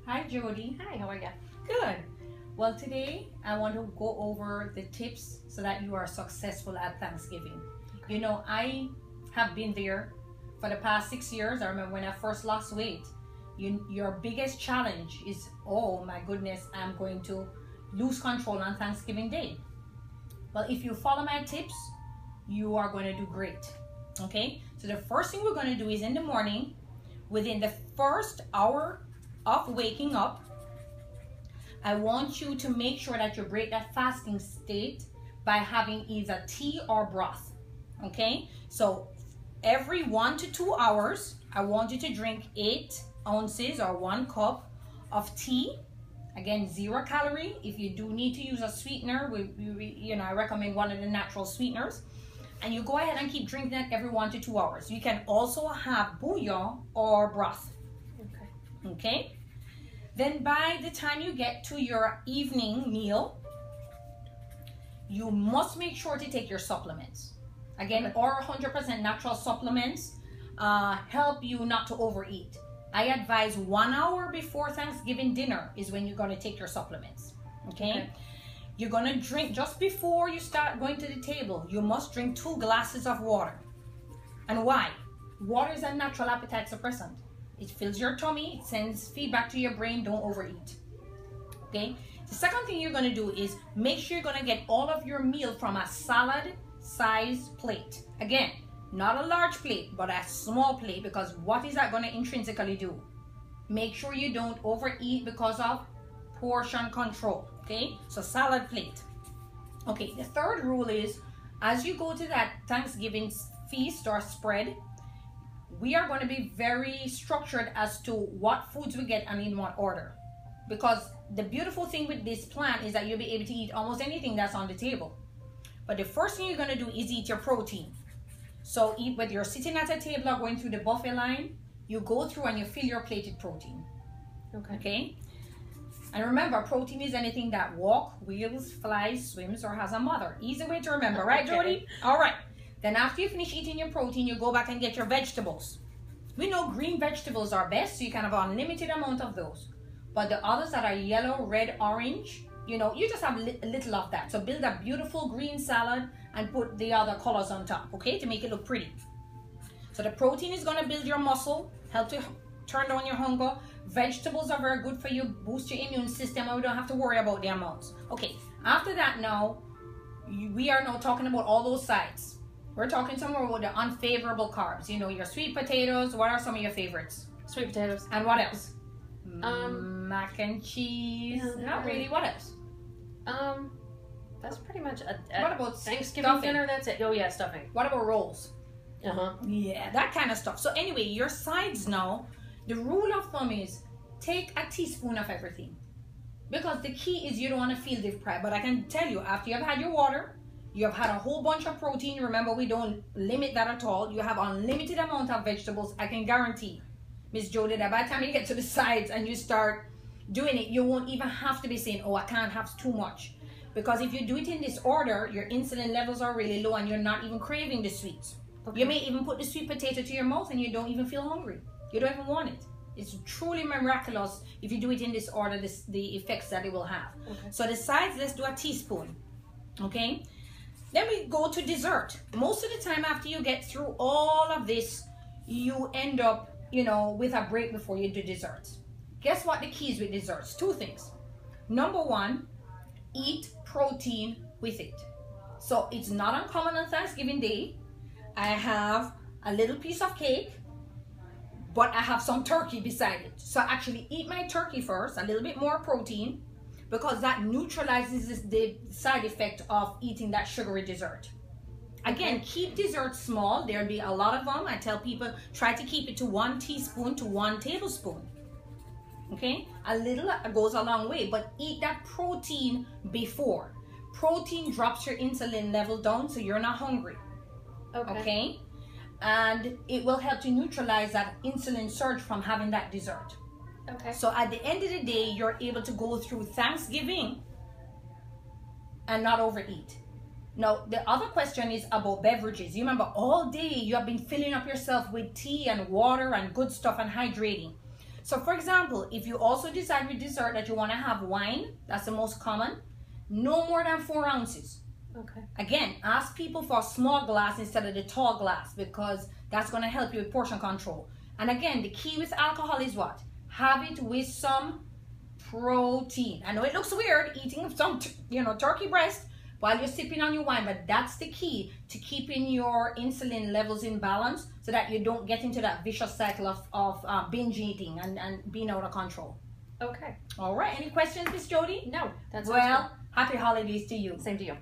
Hi, Jody. Hi, how are you? Good. Well, today I want to go over the tips so that you are successful at Thanksgiving. You know, I have been there for the past 6 years. I remember when I first lost weight. Your biggest challenge is, oh my goodness, I'm going to lose control on Thanksgiving Day. Well, if you follow my tips, you are going to do great. Okay? So the first thing we're going to do is in the morning, within the first hour of waking up, I want you to make sure that you break that fasting state by having either tea or broth. Okay? So every 1 to 2 hours, I want you to drink 8 ounces or 1 cup of tea. Again, 0 calorie. If you do need to use a sweetener, I recommend one of the natural sweeteners. And you go ahead and keep drinking that every 1 to 2 hours. You can also have bouillon or broth. Okay? Then by the time you get to your evening meal, you must make sure to take your supplements. Again, or 100% natural supplements help you not to overeat. I advise 1 hour before Thanksgiving dinner is when you're going to take your supplements. Okay? You're going to drink just before you start going to the table. You must drink 2 glasses of water. And why? Water is a natural appetite suppressant. It fills your tummy, it sends feedback to your brain, don't overeat. Okay? The second thing you're going to do is make sure you're going to get all of your meal from a salad size plate. Again, not a large plate, but a small plate, because what is that going to intrinsically do? Make sure you don't overeat because of portion control. Okay, so salad plate. Okay, the third rule is, as you go to that Thanksgiving feast or spread, we are going to be very structured as to what foods we get and in what order. Because the beautiful thing with this plan is that you'll be able to eat almost anything that's on the table. But the first thing you're going to do is eat your protein. So whether you're sitting at a table or going through the buffet line, you go through and you fill your plate with protein. Okay? And remember, protein is anything that walks, wheels, flies, swims, or has a mother. Easy way to remember, right, Jody? All right. Then after you finish eating your protein, you go back and get your vegetables. We know green vegetables are best, so you can have an unlimited amount of those. But the others that are yellow, red, orange, you just have a little of that. So build a beautiful green salad and put the other colors on top, okay, to make it look pretty. So the protein is going to build your muscle, help to turn down your hunger. Vegetables are very good for you, boost your immune system, and we don't have to worry about the amounts. Okay, after that now, we are now talking about all those sides. We're talking some more about the unfavorable carbs. Your sweet potatoes. What are some of your favorites? Sweet potatoes. And what else? Mac and cheese. Not really. What else? That's pretty much what about Thanksgiving stuffing? Dinner? That's it. Oh yeah, stuffing. What about rolls? Yeah, that kind of stuff. So anyway, your sides now, the rule of thumb is take a teaspoon of everything. Because the key is you don't want to feel deprived. But I can tell you, after you have had your water, you have had a whole bunch of protein. Remember, we don't limit that at all. You have unlimited amount of vegetables. I can guarantee, Miss Jody, that by the time you get to the sides and you start doing it, you won't even have to be saying, oh, I can't have too much. Because if you do it in this order, your insulin levels are really low and you're not even craving the sweets. You may even put the sweet potato to your mouth and you don't even feel hungry. You don't even want it. It's truly miraculous if you do it in this order, the effects that it will have. So the sides, let's do a teaspoon. Okay? Then we go to dessert. Most of the time after you get through all of this, you end up, with a break before you do desserts. Guess what the key is with desserts? 2 things. Number 1, eat protein with it. So it's not uncommon on Thanksgiving Day. I have a little piece of cake, but I have some turkey beside it. So I actually eat my turkey first, a little bit more protein, because that neutralizes the side effect of eating that sugary dessert. Again, keep desserts small. There'll be a lot of them. I tell people, try to keep it to 1 teaspoon to 1 tablespoon. Okay? A little goes a long way, but eat that protein before. Protein drops your insulin level down so you're not hungry. Okay? And it will help to neutralize that insulin surge from having that dessert. So at the end of the day, you're able to go through Thanksgiving and not overeat. Now, the other question is about beverages. You remember all day you have been filling up yourself with tea and water and good stuff and hydrating. So for example, if you also decide with dessert that you want to have wine, that's the most common, no more than 4 ounces. Okay. Again, ask people for a small glass instead of the tall glass, because that's going to help you with portion control. And again, the key with alcohol is what? Have it with some protein. I know it looks weird eating some, turkey breast while you're sipping on your wine, but that's the key to keeping your insulin levels in balance so that you don't get into that vicious cycle of binge eating and being out of control. Okay. All right. Any questions, Miss Jody? No. That's well. Happy holidays to you. Same to you.